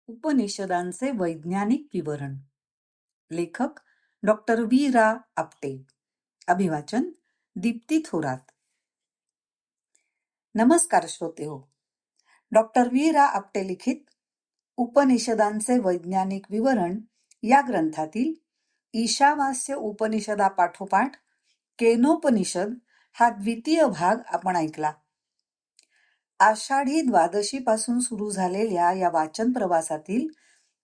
उपनिषदांचे वैज्ञानिक विवरण. लेखक डॉक्टर वी रा आपटे. अभिवाचन दीप्ती थोरात. नमस्कार श्रोते हो. डॉक्टर वी रा आपटे लिखित उपनिषदांचे वैज्ञानिक विवरण या ग्रंथातील ईशावास्य उपनिषदापाठोपाठ केनोपनिषद हा द्वितीय भाग आपण ऐकला. आषाढी द्वादशी पासून सुरू झालेल्या या वाचन प्रवासातील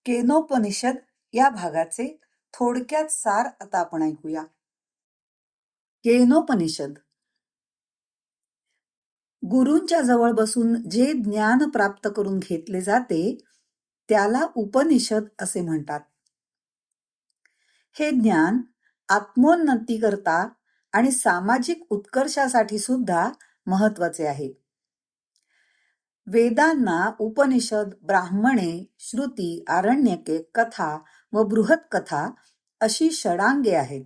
केनोपनिषद या भागाचे थोडक्यात सार आता आपण ऐकूया. केनोपनिषद. गुरूंच्या जवळ बसून जे ज्ञान प्राप्त करून घेतले जाते त्याला उपनिषद असे म्हणतात. हे ज्ञान आत्मोन्नती करता आणि सामाजिक उत्कर्षासाठी सुद्धा महत्वाचे आहे. वेदांना उपनिषद, ब्राह्मणे, श्रुती, आरण्यके, कथा व बृहत्कथा अशी षडांगे आहेत.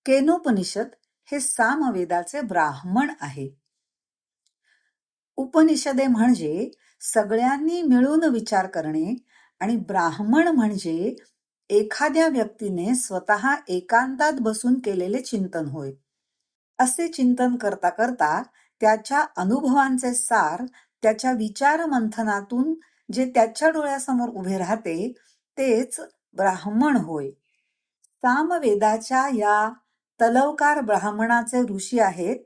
केनोपनिषद हे सामवेदाचे ब्राह्मण आहे. उपनिषदे म्हणजे सगळ्यांनी मिळून विचार करणे आणि ब्राह्मण म्हणजे एखाद्या व्यक्तीने स्वतः एकांतात बसून केलेले चिंतन होय. असे चिंतन करता करता त्याच्या अनुभवांचे सार त्याच्या विचार मंथनातून जे त्याच्या डोळ्यासमोर उभे राहते तेच ब्राह्मण होय. सामवेदाच्या या तलवकार ब्राह्मणाचे ऋषी आहेत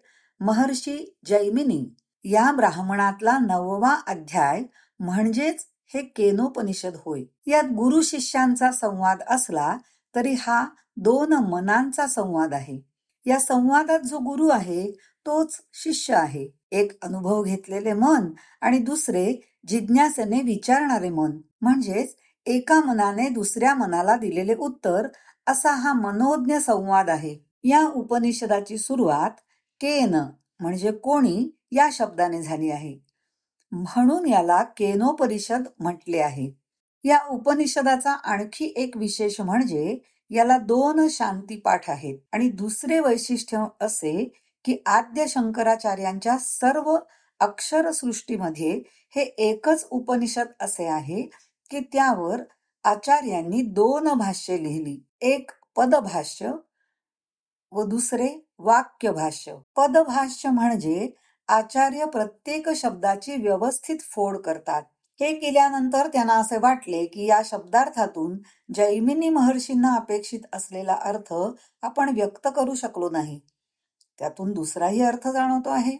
महर्षी जैमिनी. या ब्राह्मणातला 9वा अध्याय म्हणजेच हे केनोपनिषद होय. यात गुरु शिष्यांचा संवाद असला तरी हा 2 मनांचा संवाद आहे. या संवादात जो गुरु आहे तोच शिष्य आहे. एक अनुभव घेतलेले मन आणि दुसरे जिज्ञासेने विचारणारे मन, म्हणजेच एका मनाने दुसऱ्या मनाला दिलेले उत्तर असा हा मनोज्ञ संवाद आहे. या उपनिषदाची सुरुवात केन म्हणजे कोणी या शब्दाने झाली आहे, म्हणून याला केनोपनिषद म्हटले आहे. या उपनिषदाचा आणखी एक विशेष म्हणजे याला 2 शांतिपाठ आहेत आणि दुसरे वैशिष्ट्य असे की आद्य शंकराचार्यांच्या सर्व अक्षरसृष्टीमध्ये हे एकच उपनिषद असे आहे की त्यावर आचार्यांनी 2 भाष्ये लिहिली. एक पदभाष्य व दुसरे वाक्यभाष्य. पदभाष्य म्हणजे आचार्य प्रत्येक शब्दाची व्यवस्थित फोड करतात. हे केल्यानंतर त्यांना असे वाटले की या शब्दार्थातून जैमिनी महर्षींना अपेक्षित असलेला अर्थ आपण व्यक्त करू शकलो नाही. त्यातून दुसराही अर्थ जाणवतो आहे,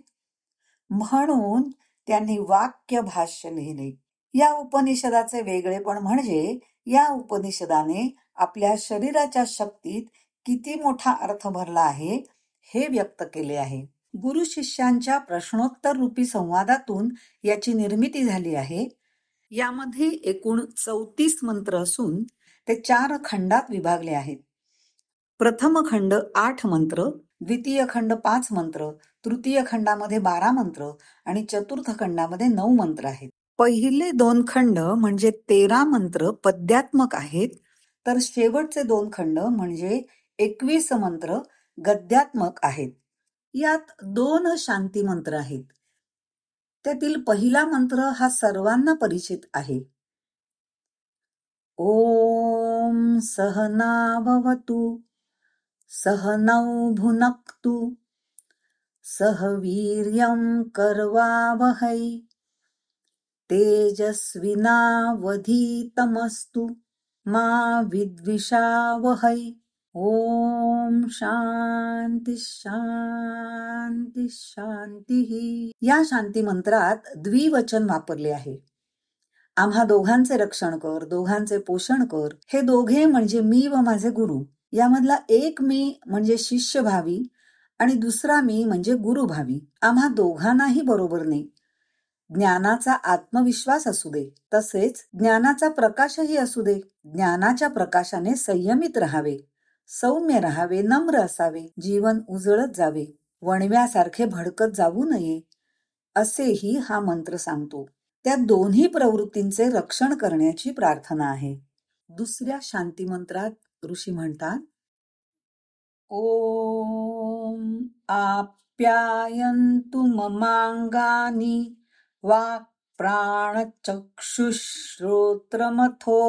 म्हणून त्यांनी वाक्य भाष्य लिहिले. या उपनिषदाचे वेगळेपण म्हणजे या उपनिषदाने आपल्या शरीराच्या शक्तीत किती मोठा अर्थ भरला आहे हे व्यक्त केले आहे. गुरु शिष्यांच्या प्रश्नोत्तर रूपी संवादातून याची निर्मिती झाली आहे. यामध्ये एकूण 34 मंत्र असून ते 4 खंडात विभागले आहेत. प्रथम खंड 8 मंत्र, द्वितीय खंड 5 मंत्र, तृतीय खंडामध्ये 12 मंत्र आणि चतुर्थ खंडामध्ये 9 मंत्र आहेत. पहिले 2 खंड म्हणजे 13 मंत्र पद्यात्मक आहेत, तर शेवटचे 2 खंड म्हणजे 21 मंत्र गद्यात्मक आहेत. यात 2 शांती मंत्र आहेत. त्यातील पहिला मंत्र हा सर्वांना परिचित आहे. ओम सहनाववतु सहनौ भुनक्तु सह वीर्यं करवावहै तेजस्विनावधीतमस्तु मा विद्विषावहै. ओम शांती शांती शांती. या शांती मंत्रात द्विवचन वापरले आहे. आम्हा दोघांचे रक्षण कर, दोघांचे पोषण कर. हे दोघे म्हणजे मी व माझे गुरु. यामधला एक मी म्हणजे शिष्य भावी आणि दुसरा मी म्हणजे गुरु भावी. आम्हा दोघांनाही बरोबरने ज्ञानाचा आत्मविश्वास असू दे, तसेच ज्ञानाचा प्रकाशही असू दे. ज्ञानाच्या प्रकाशाने संयमित राहावे, सौम्य राहावे, नम्र असावे, जीवन उजळत जावे, वणव्यासारखे भडकत जाऊ नये, असेही हा मंत्र सांगतो. त्या दोन्ही प्रवृत्तींचे रक्षण करण्याची प्रार्थना आहे. दुसऱ्या शांती मंत्रात ऋषी म्हणतात, ओम आप्यायन्तु ममांगानि वाक् प्राणचक्षुश्रोत्रमथो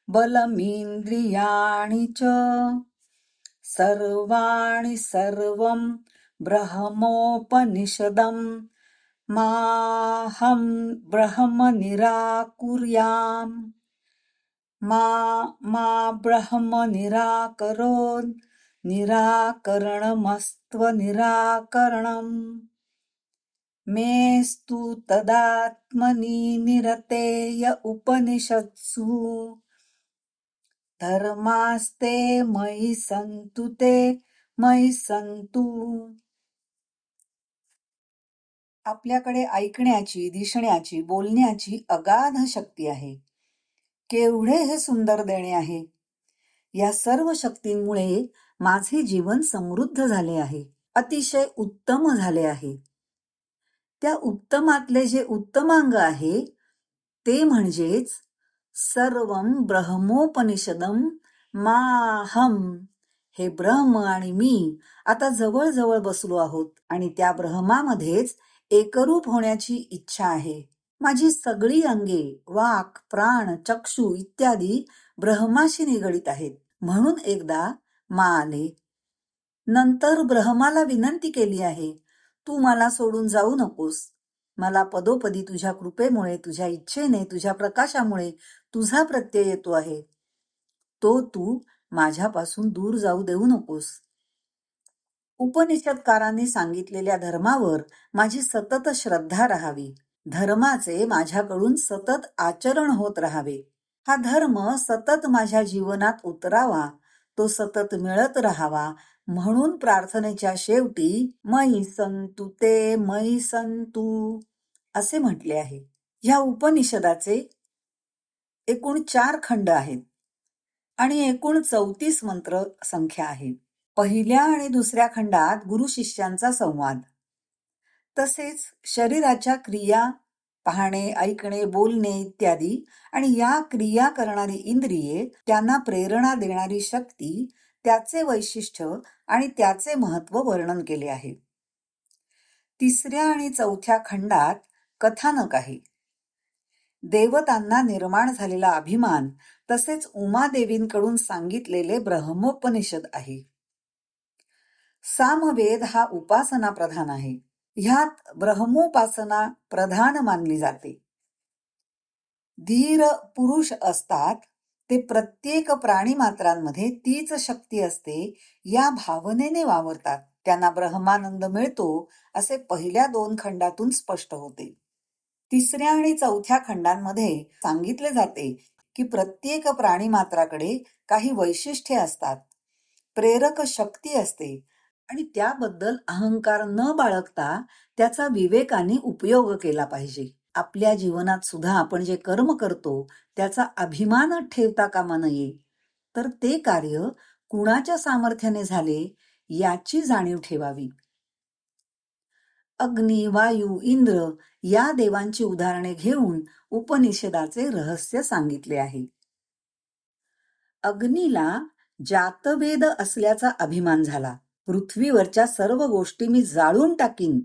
बलमिन्द्रियाणि च सर्वाणि सर्वं ब्रह्मोपनिषदं माहं ब्रह्म निराकुर्याम् मा ब्रह्म निराकरोत् निराकरणमस्त्वनिराकरणम् मेस्तु तदात्मनि निरतेय उपनिषत्सु धर्मास्ते मयि सन्तु ते मयि सन्तु. आपल्याकडे ऐकण्याची, दिसण्याची, बोलण्याची अगाध शक्ती आहे. केवढे हे सुंदर देणे आहे. या सर्व शक्तींमुळे माझे जीवन समृद्ध झाले आहे, अतिशय उत्तम झाले आहे. त्या उत्तमातले जे उत्तमांग आहे ते म्हणजेच सर्वं ब्रह्मोपनिषदं माहम. हे ब्रह्म आणि मी आता जवळ बसलो आहोत आणि त्या ब्रह्मामध्येच एकरूप होण्याची इच्छा आहे. माझी सगळी अंगे, वाक, प्राण, चक्षु इत्यादी ब्रह्माशी निगडित आहेत. म्हणून एकदा मा आले. नंतर ब्रह्माला विनंती केली आहे, तू मला सोडून जाऊ नकोस. मला पदोपदी तुझ्या कृपेमुळे, तुझ्या इच्छेने, तुझ्या प्रकाशामुळे तुझा प्रत्यय येतो आहे. तो तू माझ्यापासून दूर जाऊ देऊ नकोस. उपनिषदकारांनी सांगितलेल्या धर्मावर माझी सतत श्रद्धा राहावी. धर्माचे माझ्याकडून सतत आचरण होत राहावे. हा धर्म सतत माझ्या जीवनात उतरावा, तो सतत मिळत राहावा. म्हणून प्रार्थनेच्या शेवटी मयि सन्तु ते मयि सन्तु असे म्हटले आहे. ह्या उपनिषदाचे एकूण 4 खंड आहेत आणि एकूण 34 मंत्र संख्या आहे. पहिल्या आणि दुसऱ्या खंडात गुरु शिष्यांचा संवाद, तसेच शरीराच्या क्रिया पाहणे, ऐकणे, बोलणे इत्यादी आणि या क्रिया करणारी इंद्रिये, त्यांना प्रेरणा देणारी शक्ती, त्याचे वैशिष्ट्य आणि त्याचे महत्व वर्णन केले आहे. तिसऱ्या आणि चौथ्या खंडात कथानक आहे. देवतांना निर्माण झालेला अभिमान तसेच उमादेवींकडून सांगितलेले ब्रह्मोपनिषद आहे. सामवेद हा उपासना प्रधान आहे. ह्यात ब्रह्मोपासना प्रधान मानली जाते. धीर पुरुष असतात ते प्रत्येक प्राणी मात्रांमध्ये तीच शक्ती असते या भावनेने वावरतात. त्यांना ब्रह्मानंद मिळतो असे पहिल्या 2 खंडातून स्पष्ट होते. तिसऱ्या आणि चौथ्या खंडांमध्ये सांगितले जाते की प्रत्येक प्राणी मात्राकडे काही वैशिष्ट्ये असतात, प्रेरक शक्ती असते आणि त्याबद्दल अहंकार न बाळगता त्याचा विवेकाने उपयोग केला पाहिजे. आपल्या जीवनात सुद्धा आपण जे कर्म करतो त्याचा अभिमान ठेवता कामा नये, तर ते कार्य कुणाच्या सामर्थ्याने झाले याची जाणीव ठेवावी. अग्नी, वायू, इंद्र या देवांची उदाहरणे घेऊन उपनिषदाचे रहस्य सांगितले आहे. अग्नीला जातवेद असल्याचा अभिमान झाला. पृथ्वीवरच्या सर्व गोष्टी मी जाळून टाकीन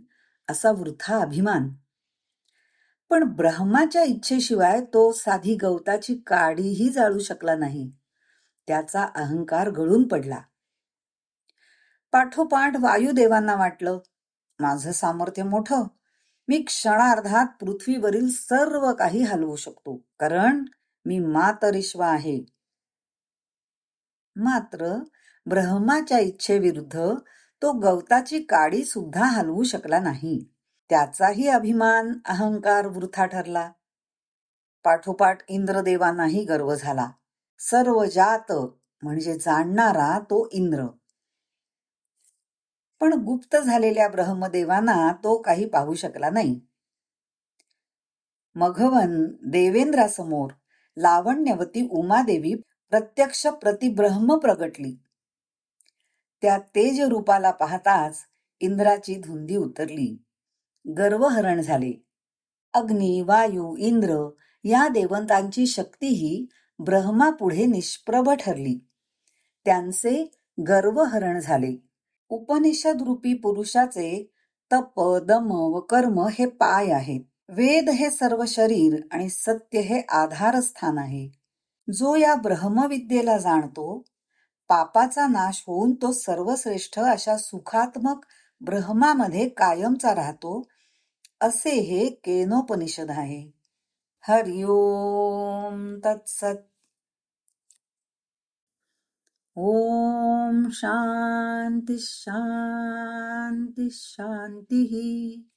असा वृथा अभिमान. पण ब्रह्माच्या इच्छेशिवाय तो साधी गवताची काडीही जाळू शकला नाही. त्याचा अहंकार गळून पडला. पाठोपाठ वायुदेवांना वाटलं, माझं सामर्थ्य मोठं, मी क्षणार्धात पृथ्वीवरील सर्व काही हलवू शकतो, कारण मी मातरिश्व आहे. मात्र ब्रह्माच्या इच्छेविरुद्ध तो गवताची काडी सुद्धा हलवू शकला नाही. त्याचाही अभिमान, अहंकार वृथा ठरला. पाठोपाठ इंद्रदेवांनाही गर्व झाला. सर्व जात म्हणजे जाणणारा तो इंद्र. पण गुप्त झालेल्या ब्रह्मदेवांना तो काही पाहू शकला नाही. मघवन देवेंद्रासमोर लावण्यवती उमादेवी प्रत्यक्ष प्रतिब्रह्म प्रगटली. त्या तेज रूपाला पाहताच इंद्राची धुंदी उतरली, गर्वहरण झाले. अग्नी, वायू, इंद्र या देवतांची शक्तीही ब्रह्मापुढे निष्प्रभ ठरली. त्यांचे गर्वहरण झाले. उपनिषद रूपी पुरुषाचे तप, दम व कर्म हे पाय आहेत. वेद हे सर्व शरीर आणि सत्य हे आधारस्थान आहे. जो या ब्रह्मविद्येला जाणतो, पापाचा नाश होऊन तो सर्वश्रेष्ठ अशा सुखात्मक ब्रह्मामध्ये कायमचा राहतो, असे हे केनोपनिषद आहे. हरि ओम तत्सत. ओम शांती शांती शांती.